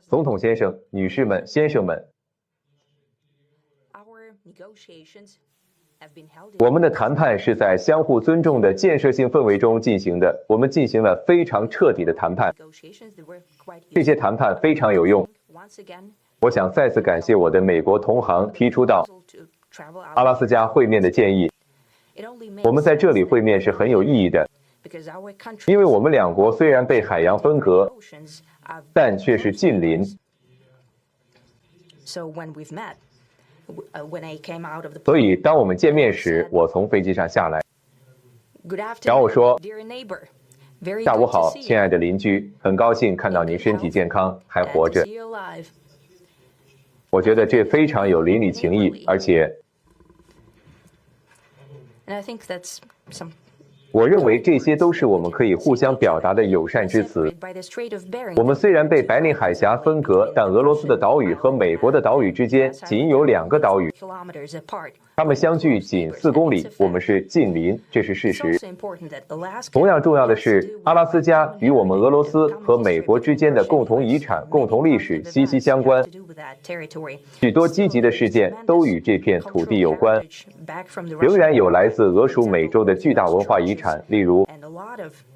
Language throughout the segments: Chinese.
总统先生、女士们、先生们，我们的谈判是在相互尊重的建设性氛围中进行的。我们进行了非常彻底的谈判，这些谈判非常有用。我想再次感谢我的美国同行提出到阿拉斯加会面的建议。我们在这里会面是很有意义的，因为我们两国虽然被海洋分隔，但却是近邻。所以当我们见面时，我从飞机上下来，然后我说：“下午好，亲爱的邻居，很高兴看到您身体健康，还活着。”我觉得这非常有邻里情谊，而且我认为这些都是我们可以互相表达的友善之词。我们虽然被白令海峡分隔，但俄罗斯的岛屿和美国的岛屿之间仅有2个岛屿，它们相距仅4公里，我们是近邻，这是事实。同样重要的是，阿拉斯加与我们俄罗斯和美国之间的共同遗产、共同历史息息相关。许多积极的事件都与这片土地有关。仍然有来自俄属美洲的巨大文化遗产，例如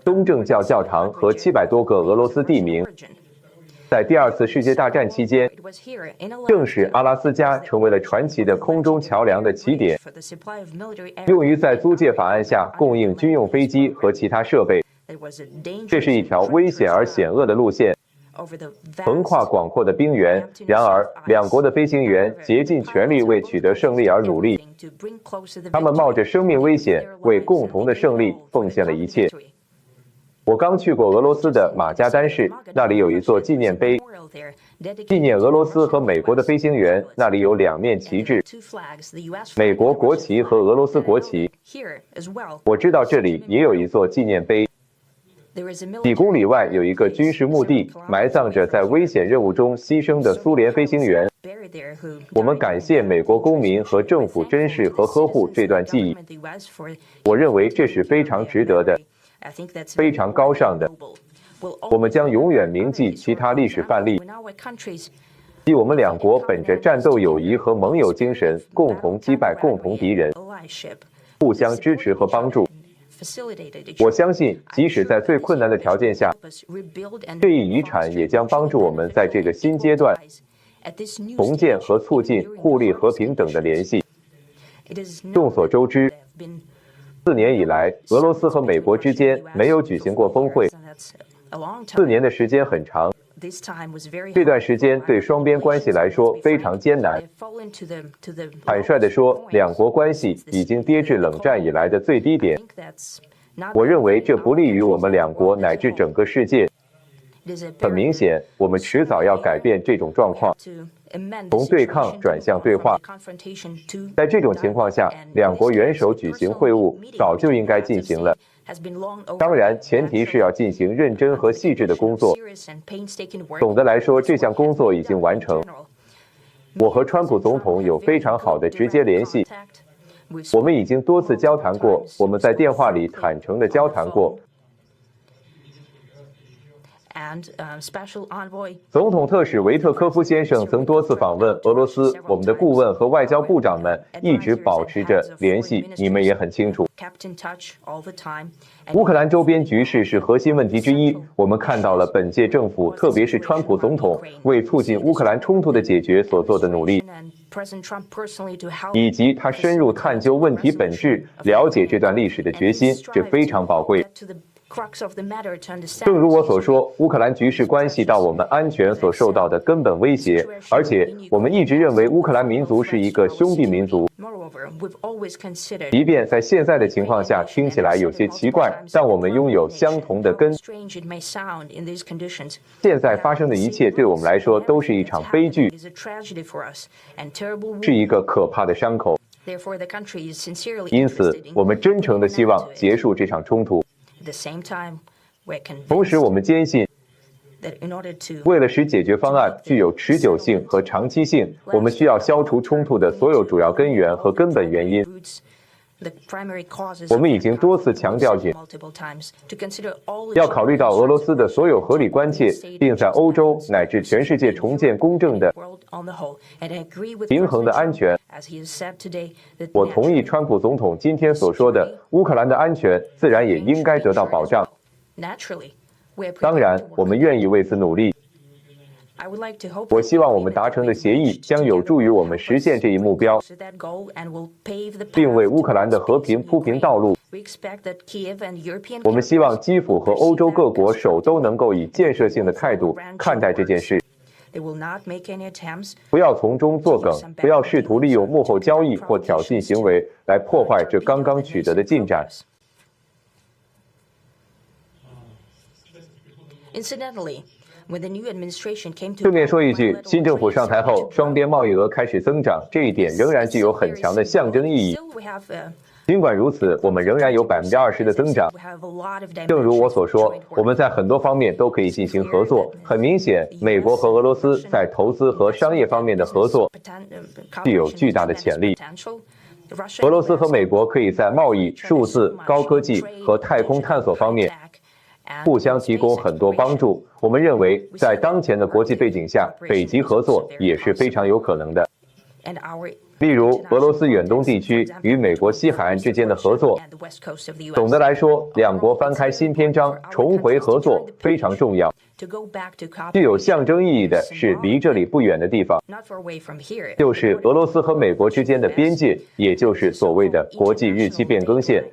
东正教教堂和700多个俄罗斯地名。在第2次世界大战期间，正是阿拉斯加成为了传奇的空中桥梁的起点，用于在租借法案下供应军用飞机和其他设备。这是一条危险而险恶的路线，横跨广阔的冰原。然而，两国的飞行员竭尽全力为取得胜利而努力，他们冒着生命危险为共同的胜利奉献了一切。我刚去过俄罗斯的马加丹市，那里有一座纪念碑，纪念俄罗斯和美国的飞行员。那里有2面旗帜，美国国旗和俄罗斯国旗。我知道这里也有一座纪念碑。几公里外有一个军事墓地，埋葬着在危险任务中牺牲的苏联飞行员。我们感谢美国公民和政府珍视和呵护这段记忆。我认为这是非常值得的，非常高尚的。我们将永远铭记其他历史范例，即我们两国本着战斗友谊和盟友精神，共同击败共同敌人，互相支持和帮助。我相信，即使在最困难的条件下，这一遗产也将帮助我们在这个新阶段重建和促进互利和平等的联系。众所周知，4年以来，俄罗斯和美国之间没有举行过峰会。4年的时间很长，这段时间对双边关系来说非常艰难。坦率地说，两国关系已经跌至冷战以来的最低点。我认为这不利于我们两国乃至整个世界。很明显，我们迟早要改变这种状况，从对抗转向对话。在这种情况下，两国元首举行会晤早就应该进行了。当然，前提是要进行认真和细致的工作。总的来说，这项工作已经完成。我和川普总统有非常好的直接联系，我们已经多次交谈过，我们在电话里坦诚地交谈过。总统特使维特科夫先生曾多次访问俄罗斯，我们的顾问和外交部长们一直保持着联系，你们也很清楚。乌克兰周边局势是核心问题之一，我们看到了本届政府，特别是川普总统为促进乌克兰冲突的解决所做的努力，以及他深入探究问题本质、了解这段历史的决心，这非常宝贵。正如我所说，乌克兰局势关系到我们安全所受到的根本威胁，而且我们一直认为乌克兰民族是一个兄弟民族。即便在现在的情况下听起来有些奇怪，但我们拥有相同的根。现在发生的一切对我们来说都是一场悲剧，是一个可怕的伤口。因此，我们真诚地希望结束这场冲突。同时，我们坚信，为了使解决方案具有持久性和长期性，我们需要消除冲突的所有主要根源和根本原因。我们已经多次强调要考虑到俄罗斯的所有合理关切，并在欧洲乃至全世界重建公正的、平衡的安全。我同意川普总统今天所说的，乌克兰的安全自然也应该得到保障。当然，我们愿意为此努力。我希望我们达成的协议将有助于我们实现这一目标，并为乌克兰的和平铺平道路。我们希望基辅和欧洲各国首都能够以建设性的态度看待这件事，不要从中作梗，不要试图利用幕后交易或挑衅行为来破坏这刚刚取得的进展。顺便说一句，新政府上台后，双边贸易额开始增长，这一点仍然具有很强的象征意义。尽管如此，我们仍然有20%的增长。正如我所说，我们在很多方面都可以进行合作。很明显，美国和俄罗斯在投资和商业方面的合作具有巨大的潜力。俄罗斯和美国可以在贸易、数字、高科技和太空探索方面互相提供很多帮助。我们认为，在当前的国际背景下，北极合作也是非常有可能的。例如，俄罗斯远东地区与美国西海岸之间的合作。总的来说，两国翻开新篇章，重回合作非常重要。具有象征意义的是离这里不远的地方，就是俄罗斯和美国之间的边界，也就是所谓的国际日期变更线。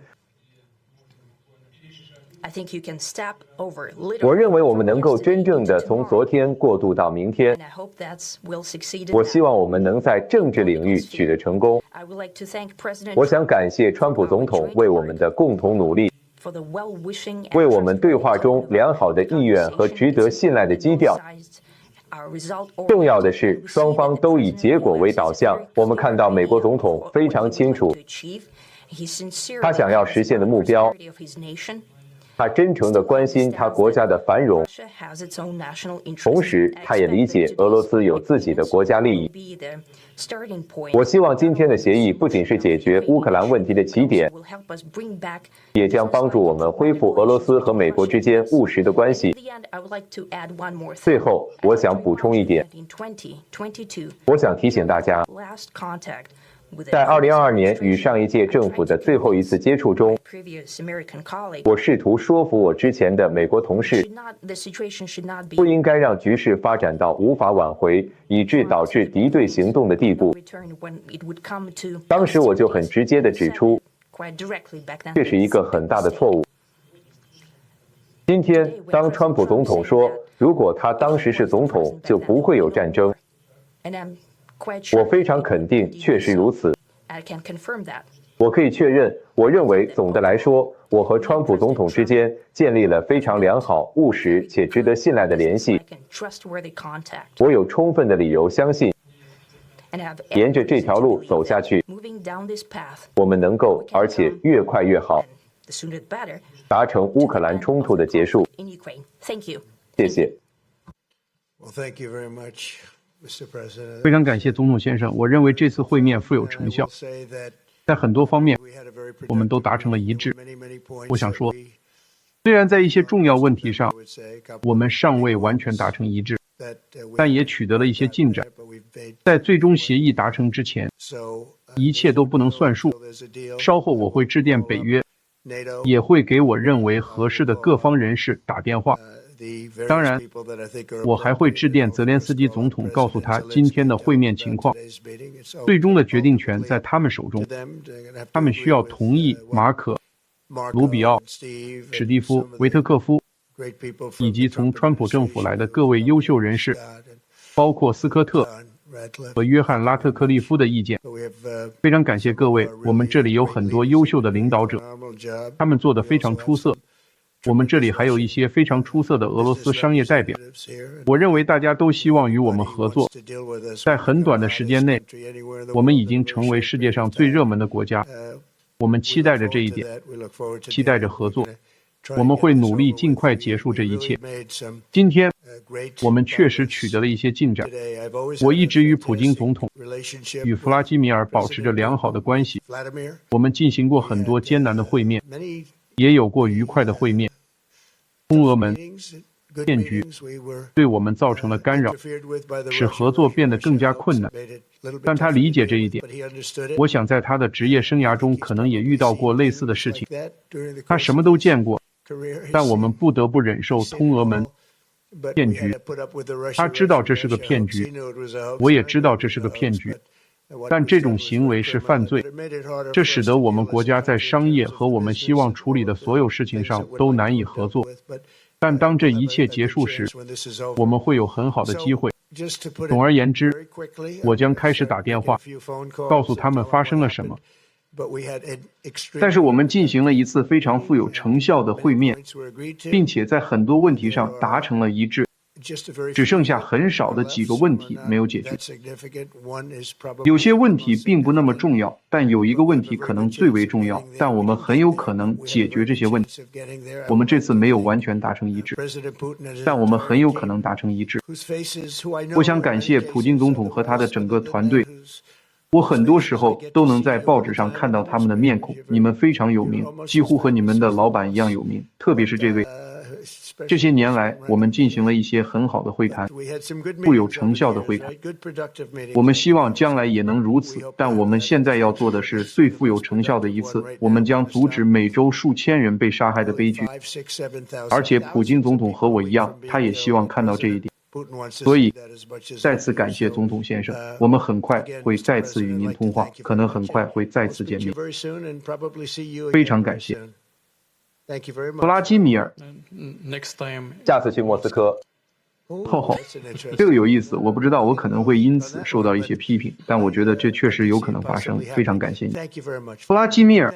我认为我们能够真正的从昨天过渡到明天。我希望我们能在政治领域取得成功。我想感谢川普总统为我们的共同努力，为我们对话中良好的意愿和值得信赖的基调。重要的是，双方都以结果为导向。我们看到美国总统非常清楚他想要实现的目标。他真诚地关心他国家的繁荣，同时他也理解俄罗斯有自己的国家利益。我希望今天的协议不仅是解决乌克兰问题的起点，也将帮助我们恢复俄罗斯和美国之间务实的关系。最后，我想补充一点，我想提醒大家，在2022年与上一届政府的最后一次接触中，我试图说服我之前的美国同事，不应该让局势发展到无法挽回，以致导致敌对行动的地步。当时我就很直接地指出，这是一个很大的错误。今天，当川普总统说，如果他当时是总统，就不会有战争，我非常肯定，确实如此。我可以确认，我认为总的来说，我和川普总统之间建立了非常良好、务实且值得信赖的联系。我有充分的理由相信，沿着这条路走下去，我们能够，而且越快越好，达成乌克兰冲突的结束。谢谢。非常感谢总统先生，我认为这次会面富有成效，在很多方面我们都达成了一致。我想说，虽然在一些重要问题上我们尚未完全达成一致，但也取得了一些进展。在最终协议达成之前，一切都不能算数。稍后我会致电北约，也会给我认为合适的各方人士打电话。当然，我还会致电泽连斯基总统，告诉他今天的会面情况。最终的决定权在他们手中，他们需要同意马可、卢比奥、史蒂夫、维特克夫以及从川普政府来的各位优秀人士，包括斯科特和约翰·拉特克利夫的意见。非常感谢各位，我们这里有很多优秀的领导者，他们做得非常出色。我们这里还有一些非常出色的俄罗斯商业代表，我认为大家都希望与我们合作。在很短的时间内，我们已经成为世界上最热门的国家。我们期待着这一点，期待着合作。我们会努力尽快结束这一切。今天我们确实取得了一些进展。我一直与普京总统与弗拉基米尔保持着良好的关系，我们进行过很多艰难的会面，也有过愉快的会面。通俄门骗局对我们造成了干扰，使合作变得更加困难。但他理解这一点，我想在他的职业生涯中可能也遇到过类似的事情。他什么都见过，但我们不得不忍受通俄门骗局。他知道这是个骗局，我也知道这是个骗局，但这种行为是犯罪，这使得我们国家在商业和我们希望处理的所有事情上都难以合作。但当这一切结束时，我们会有很好的机会。总而言之，我将开始打电话，告诉他们发生了什么。但是我们进行了一次非常富有成效的会面，并且在很多问题上达成了一致，只剩下很少的几个问题没有解决。有些问题并不那么重要，但有一个问题可能最为重要，但我们很有可能解决这些问题。我们这次没有完全达成一致，但我们很有可能达成一致。我想感谢普京总统和他的整个团队。我很多时候都能在报纸上看到他们的面孔，你们非常有名，几乎和你们的老板一样有名，特别是这位。这些年来，我们进行了一些很好的会谈，富有成效的会谈。我们希望将来也能如此，但我们现在要做的是最富有成效的一次。我们将阻止每周数千人被杀害的悲剧，而且普京总统和我一样，他也希望看到这一点。所以，再次感谢总统先生，我们很快会再次与您通话，可能很快会再次见面。非常感谢。弗拉基米尔，下次去莫斯科。这个有意思，我不知道我可能会因此受到一些批评，但我觉得这确实有可能发生。非常感谢你，弗拉基米尔，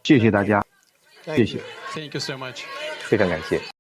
谢谢大家，谢谢，非常感谢。